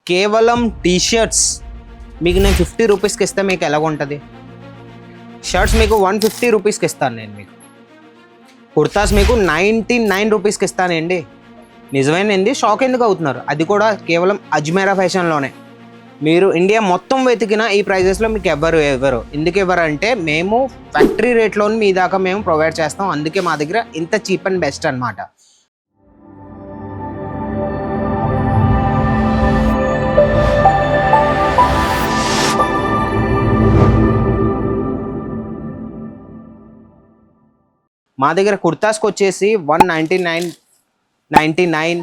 కేవలం టీ-షర్ట్స్ మీకు నేను 50 రూపీస్కి ఇస్తే మీకు ఎలా ఉంటుంది? షర్ట్స్ మీకు 150 రూపీస్కి ఇస్తాను నేను. మీకు కుర్తాస్ మీకు 99 రూపీస్కి ఇస్తానండి. నిజమేనండి, షాక్ ఎందుకు అవుతున్నారు? అది కూడా కేవలం అజ్మేరా ఫ్యాషన్లోనే. మీరు ఇండియా మొత్తం వెతికిన ఈ ప్రైజెస్లో మీకు ఎవరు ఎందుకు ఇవ్వరంటే మేము ఫ్యాక్టరీ రేట్లో మీ దాకా మేము ప్రొవైడ్ చేస్తాం. అందుకే మా దగ్గర ఇంత చీప్ అండ్ బెస్ట్ అనమాట. మా దగ్గర కుర్తాస్కి వచ్చేసి 199, 99,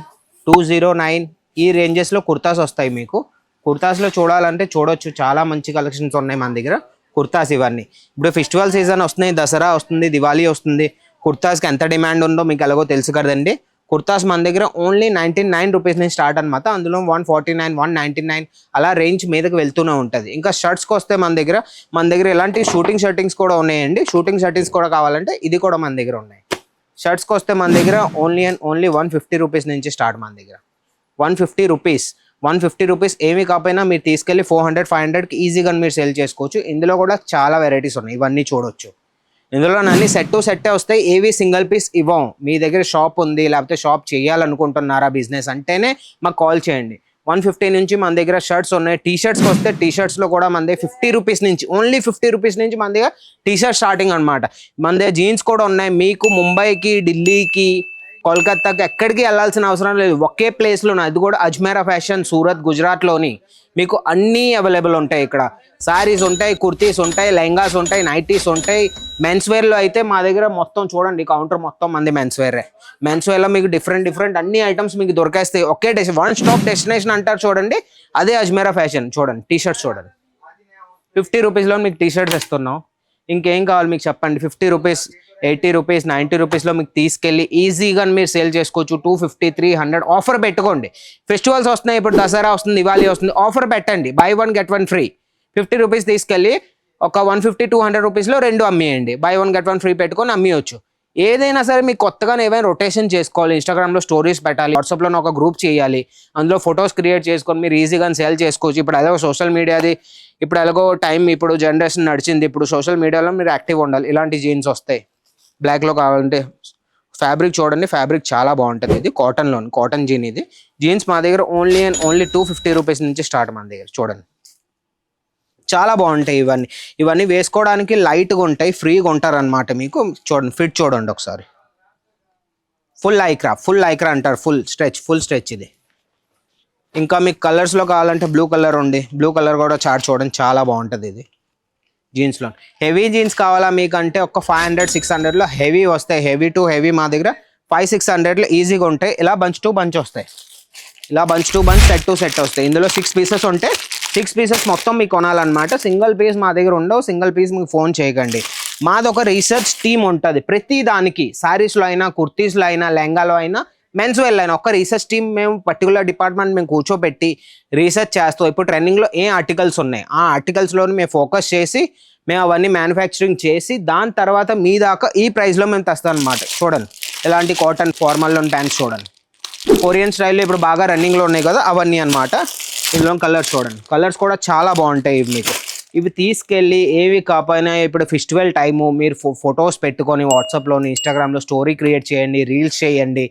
209 ఈ రేంజెస్లో కుర్తాస్ వస్తాయి. మీకు కుర్తాస్లో చూడాలంటే చూడొచ్చు, చాలా మంచి కలెక్షన్స్ ఉన్నాయి మన దగ్గర. కుర్తాస్ ఇవన్నీ ఇప్పుడు ఫెస్టివల్ సీజన్ వస్తున్నాయి, దసరా వస్తుంది, దివాళీ వస్తుంది. కుర్తాస్కి ఎంత డిమాండ్ ఉందో మీకు ఎలాగో తెలుసు కదండి. కుర్తాస్ మన దగ్గర ఓన్లీ 99 రూపీస్ నుంచి స్టార్ట్ అనమాట. అందులో 149, 199 అలా రేంజ్ మీదకి వెళ్తూనే ఉంటుంది. ఇంకా షర్ట్స్కి వస్తే మన దగ్గర ఇలాంటి షూటింగ్ షర్టింగ్స్ కూడా ఉన్నాయండి. షూటింగ్ షర్టింగ్స్ కూడా కావాలంటే ఇది కూడా మన దగ్గర ఉన్నాయి. షర్ట్స్కి వస్తే మన దగ్గర ఓన్లీ 150 రూపీస్ నుంచి స్టార్ట్. మన దగ్గర 150 రూపీస్ ఏమి కాకపోయినా మీరు తీసుకెళ్ళి 400, 500కి ఈజీగా మీరు సేల్ చేసుకోవచ్చు. ఇందులో కూడా చాలా వెరైటీస్ ఉన్నాయి, ఇవన్నీ చూడొచ్చు. ఇందులో అన్ని సెట్టే వస్తాయి, ఏవి సింగిల్ పీస్ ఇవ్వం. మీ దగ్గర షాప్ ఉంది, లేకపోతే షాప్ చేయాలనుకుంటున్నారా బిజినెస్ అంటేనే మాకు కాల్ చేయండి. 150 నుంచి మన దగ్గర షర్ట్స్ ఉన్నాయి. టీ-షర్ట్స్కి వస్తే టీ-షర్ట్స్లో కూడా మన దగ్గర 50 రూపీస్ నుంచి, ఓన్లీ 50 రూపీస్ నుంచి మన దగ్గర టీ-షర్ట్ స్టార్టింగ్ అనమాట. మన దగ్గర జీన్స్ కూడా ఉన్నాయి. మీకు ముంబైకి, ఢిల్లీకి, కోల్కతాకి ఎక్కడికి వెళ్ళాల్సిన అవసరం లేదు, ఒకే ప్లేస్లో ఉన్నాయి. అది కూడా అజ్మేరా ఫ్యాషన్, సూరత్, గుజరాత్లోని మీకు అన్నీ అవైలబుల్ ఉంటాయి. ఇక్కడ శారీస్ ఉంటాయి, కుర్తీస్ ఉంటాయి, లెహంగాస్ ఉంటాయి, నైటీస్ ఉంటాయి. మెన్స్ వేర్లో అయితే మా దగ్గర మొత్తం చూడండి, కౌంటర్ మొత్తం మంది మెన్స్ వేరే. మెన్స్ వేర్లో మీకు డిఫరెంట్ అన్ని ఐటమ్స్ మీకు దొరికేస్తాయి. ఒకే వన్ స్టాప్ డెస్టినేషన్ అంటారు చూడండి, అదే అజ్మేరా ఫ్యాషన్. చూడండి టీ-షర్ట్స్ చూడండి, 50 రూపీస్లో మీకు టీ-షర్ట్స్ ఇస్తున్నాం. ఇంకేం కావాలి మీకు చెప్పండి. 50 రూపీస్, 80 రూపీస్, 90 రూపీస్లో మీకు తీసుకెళ్ళి ఈజీగా మీరు సేల్ చేసుకోవచ్చు. 250, 300 ఆఫర్ పెట్టుకోండి. ఫెస్టివల్స్ వస్తున్నాయి, ఇప్పుడు దసరా వస్తుంది, దివాళీ వస్తుంది, ఆఫర్ పెట్టండి. By 1 get 1 free. 50 రూపీస్ తీసుకెళ్ళి ఒక 150, 200 రూపీస్లో 2 అమ్మేయండి. బై 1 get 1 ఫ్రీ పెట్టుకొని అమ్మేయచ్చు. ఏదైనా సరే మీకు కొత్తగా ఏమైనా రొటేషన్ చేసుకోవాలి, ఇన్స్టాగ్రామ్లో స్టోరీస్ పెట్టాలి, వాట్సాప్లో ఒక గ్రూప్ చేయాలి, అందులో ఫొటోస్ క్రియేట్ చేసుకొని మీరు ఈజీగా సేల్ చేసుకోవచ్చు. ఇప్పుడు అదే సోషల్ మీడియాది, ఇప్పుడు ఎలాగో టైం, ఇప్పుడు జనరేషన్ నడిచింది. ఇప్పుడు సోషల్ మీడియాలో మీరు యాక్టివ్ ఉండాలి. ఇలాంటి జీన్స్ వస్తాయి, బ్లాక్లో కావాలంటే. ఫ్యాబ్రిక్ చూడండి, ఫ్యాబ్రిక్ చాలా బాగుంటుంది. ఇది కాటన్ జీన్. ఇది జీన్స్ మా దగ్గర ఓన్లీ 250 రూపీస్ నుంచి స్టార్ట్. మన దగ్గర చూడండి చాలా బాగుంటాయి. ఇవన్నీ వేసుకోవడానికి లైట్గా ఉంటాయి, ఫ్రీగా ఉంటారు అనమాట. మీకు చూడండి, ఫిట్ చూడండి ఒకసారి. ఫుల్ ఐక్రా అంటారు, ఫుల్ స్ట్రెచ్ ఇది. ఇంకా మీకు కలర్స్లో కావాలంటే బ్లూ కలర్ ఉంది, బ్లూ కలర్ కూడా చార్ట్ చూడండి, చాలా బాగుంటుంది. ఇది జీన్స్లో హెవీ జీన్స్ కావాలా మీకంటే ఒక 500, 600లో హెవీ వస్తాయి. హెవీ టు హెవీ మా దగ్గర 500-600లో ఈజీగా ఉంటాయి. ఇలా బంచ్ టు బంచ్ వస్తాయి, ఇలా bunch to bunch, set to set వస్తాయి. ఇందులో 6 పీసెస్ ఉంటాయి. 6 పీసెస్ మొత్తం మీకు కొనాలన్నమాట. సింగిల్ పీస్ మా దగ్గర ఉండవు. సింగిల్ పీస్ మీకు ఫోన్ చేయకండి. మాది ఒక రీసెర్చ్ టీమ్ ఉంటుంది ప్రతి దానికి. శారీస్లో అయినా, కుర్తీస్లో అయినా, లెహంగాలో అయినా, మెన్స్ వేర్లో అయినా ఒక రీసెర్చ్ టీమ్ మేము పర్టికులర్ డిపార్ట్మెంట్ మేము కూర్చోబెట్టి రీసెర్చ్ చేస్తాం. ఇప్పుడు ట్రెండింగ్లో ఏ ఆర్టికల్స్ ఉన్నాయి, ఆ ఆర్టికల్స్లోని మేము ఫోకస్ చేసి మేము అవన్నీ మ్యానుఫ్యాక్చరింగ్ చేసి దాని తర్వాత మీ దాకా ఈ ప్రైస్లో మేము తెస్తాం అనమాట. చూడండి ఇలాంటి కాటన్ ఫార్మల్లోని ప్యాంట్స్ చూడండి, కొరియన్ స్టైల్లో ఇప్పుడు బాగా రన్నింగ్లో ఉన్నాయి కదా, అవన్నీ అనమాట. ఇందులో కలర్స్ చూడండి, కలర్స్ కూడా చాలా బాగుంటాయి. మీకు ఇవి తీసుకెళ్ళి ఏవి కాకపోయినా ఇప్పుడు ఫెస్టివల్ టైము మీరు ఫొటోస్ పెట్టుకొని వాట్సాప్లోని, ఇన్స్టాగ్రామ్లో స్టోరీ క్రియేట్ చేయండి, రీల్స్ చేయండి.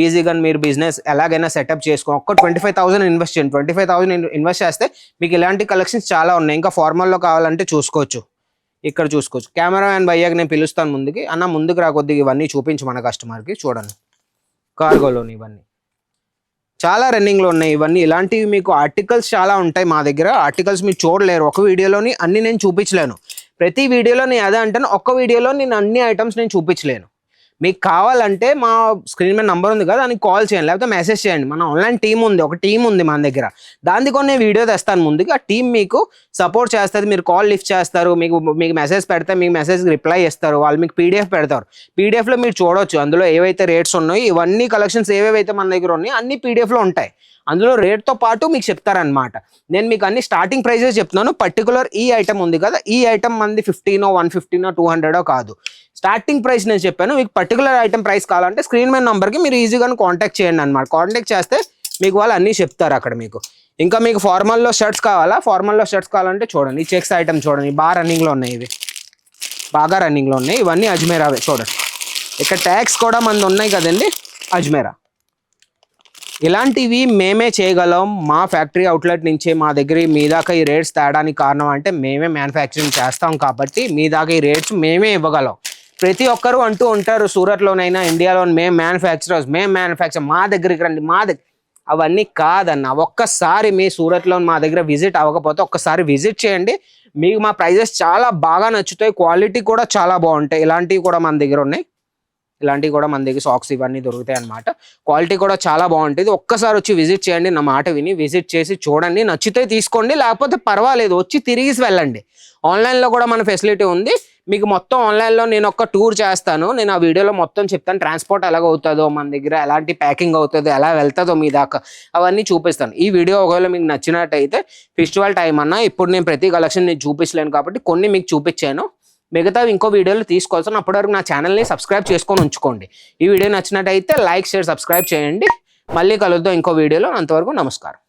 ఈజీగా మీరు బిజినెస్ ఎలాగైనా సెటప్ చేసుకొని ఒక్క 25,000 ఇన్వెస్ట్ చేయండి. 25,000 ఇన్వెస్ట్ చేస్తే మీకు ఇలాంటి కలెక్షన్స్ చాలా ఉన్నాయి. ఇంకా ఫార్మల్లో కావాలంటే చూసుకోవచ్చు, ఇక్కడ చూసుకోవచ్చు. కెమెరామ్యాన్ భయ్యాకి నేను పిలుస్తాను ముందుకి. అన్న ముందుకు రాకొద్దిగా ఇవన్నీ చూపించు మన కస్టమర్కి. చూడండి కార్గోలోని ఇవన్నీ చాలా రన్నింగ్లో ఉన్నాయి. ఇవన్నీ ఇలాంటివి మీకు ఆర్టికల్స్ చాలా ఉంటాయి మా దగ్గర. ఆర్టికల్స్ మీరు చూడలేరు, ఒక వీడియోలోని అన్ని నేను చూపించలేను. ప్రతి వీడియోలో నేను అదే అంటాను, ఒక్క వీడియోలో నేను అన్ని ఐటమ్స్ నేను చూపించలేను. మీకు కావాలంటే మా స్క్రీన్ మీద నంబర్ ఉంది కదా, దానికి కాల్ చేయండి, లేకపోతే మెసేజ్ చేయండి. మన ఆన్లైన్ టీం ఉంది, ఒక టీం ఉంది మన దగ్గర. దానికి కొన్ని వీడియో తెస్తాను ముందుకి. ఆ టీం మీకు సపోర్ట్ చేస్తుంది. మీరు కాల్ లిఫ్ట్ చేస్తారు, మీకు మెసేజ్ పెడితే మీకు మెసేజ్కి రిప్లై ఇస్తారు. వాళ్ళు మీకు పీడిఎఫ్ పెడతారు. పీడిఎఫ్లో మీరు చూడవచ్చు, అందులో ఏవైతే రేట్స్ ఉన్నాయో, ఇవన్నీ కలెక్షన్స్ ఏవేవైతే మన దగ్గర ఉన్నాయో అన్ని పీడిఎఫ్లో ఉంటాయి. అందులో రేట్తో పాటు మీకు చెప్తారనమాట. నేను మీకు అన్ని స్టార్టింగ్ ప్రైజెస్ చెప్తున్నాను. పర్టికులర్ ఈ ఐటమ్ ఉంది కదా, ఈ ఐటమ్ మంది 15, 150, 200 కాదు. స్టార్టింగ్ ప్రైస్ నేను చెప్పాను. మీకు పర్టికులర్ ఐటమ్ ప్రైస్ కావాలంటే స్క్రీన్ మీద నెంబర్కి మీరు ఈజీగా కాంటాక్ట్ చేయండి అనమాట. కాంటాక్ట్ చేస్తే మీకు వాళ్ళు అన్నీ చెప్తారు అక్కడ మీకు. ఇంకా మీకు ఫార్మల్లో షర్ట్స్ కావాలా? ఫార్మల్లో షర్ట్స్ కావాలంటే చూడండి, ఈ చెక్స్ ఐటమ్ చూడండి, బాగా రన్నింగ్లో ఉన్నాయి, ఇవి బాగా రన్నింగ్లో ఉన్నాయి. ఇవన్నీ అజ్మేరావే చూడండి. ఇక్కడ ట్యాగ్స్ కూడా మనది ఉన్నాయి కదండి, అజ్మేరా. ఇలాంటివి మేమే చేయగలం. మా ఫ్యాక్టరీ అవుట్లెట్ నుంచే మా దగ్గర మీ దాకా ఈ రేట్స్ తేడానికి కారణం అంటే మేమే మ్యానుఫ్యాక్చరింగ్ చేస్తాం కాబట్టి మీ దాకా ఈ రేట్స్ మేమే ఇవ్వగలం. ప్రతి ఒక్కరు అంటూ ఉంటారు సూరత్లోనైనా ఇండియాలో మేము మ్యానుఫ్యాక్చరర్స్, మా దగ్గరికి రండి, మా దగ్గర. అవన్నీ కాదన్న. ఒక్కసారి మీ సూరత్లో మా దగ్గర విజిట్ అవ్వకపోతే ఒక్కసారి విజిట్ చేయండి. మీకు మా ప్రైజెస్ చాలా బాగా నచ్చుతాయి, క్వాలిటీ కూడా చాలా బాగుంటాయి. ఇలాంటివి కూడా మన దగ్గర ఉన్నాయి, ఇలాంటివి కూడా మన దగ్గర సాక్స్ ఇవన్నీ దొరుకుతాయి అన్నమాట. క్వాలిటీ కూడా చాలా బాగుంటుంది. ఒక్కసారి వచ్చి విజిట్ చేయండి, నా మాట విని విజిట్ చేసి చూడండి, నచ్చితే తీసుకోండి, లేకపోతే పర్వాలేదు వచ్చి తిరిగి వెళ్ళండి. ఆన్లైన్లో కూడా మన ఫెసిలిటీ ఉంది. మీకు మొత్తం ఆన్లైన్లో నేను ఒక టూర్ చేస్తాను, నేను ఆ వీడియోలో మొత్తం చెప్తాను. ట్రాన్స్పోర్ట్ ఎలాగ అవుతుందో, మన దగ్గర ఎలాంటి ప్యాకింగ్ అవుతుందో, ఎలా వెళ్తుందో మీ దాకా అవన్నీ చూపిస్తాను. ఈ వీడియో ఒకవేళ మీకు నచ్చినట్టయితే ఫెస్టివల్ టైం అన్నా, ఇప్పుడు నేను ప్రతి కలెక్షన్ నేను చూపించలేను కాబట్టి కొన్ని మీకు చూపించాను, మిగతావి ఇంకో వీడియోలో తీసుకోవాల్సిన. అప్పటివరకు నా ఛానల్ని సబ్స్క్రైబ్ చేసుకొని ఉంచుకోండి. ఈ వీడియో నచ్చినట్టయితే లైక్, షేర్, సబ్స్క్రైబ్ చేయండి. మళ్ళీ కలుద్దాం ఇంకో వీడియోలో. అంతవరకు నమస్కారం.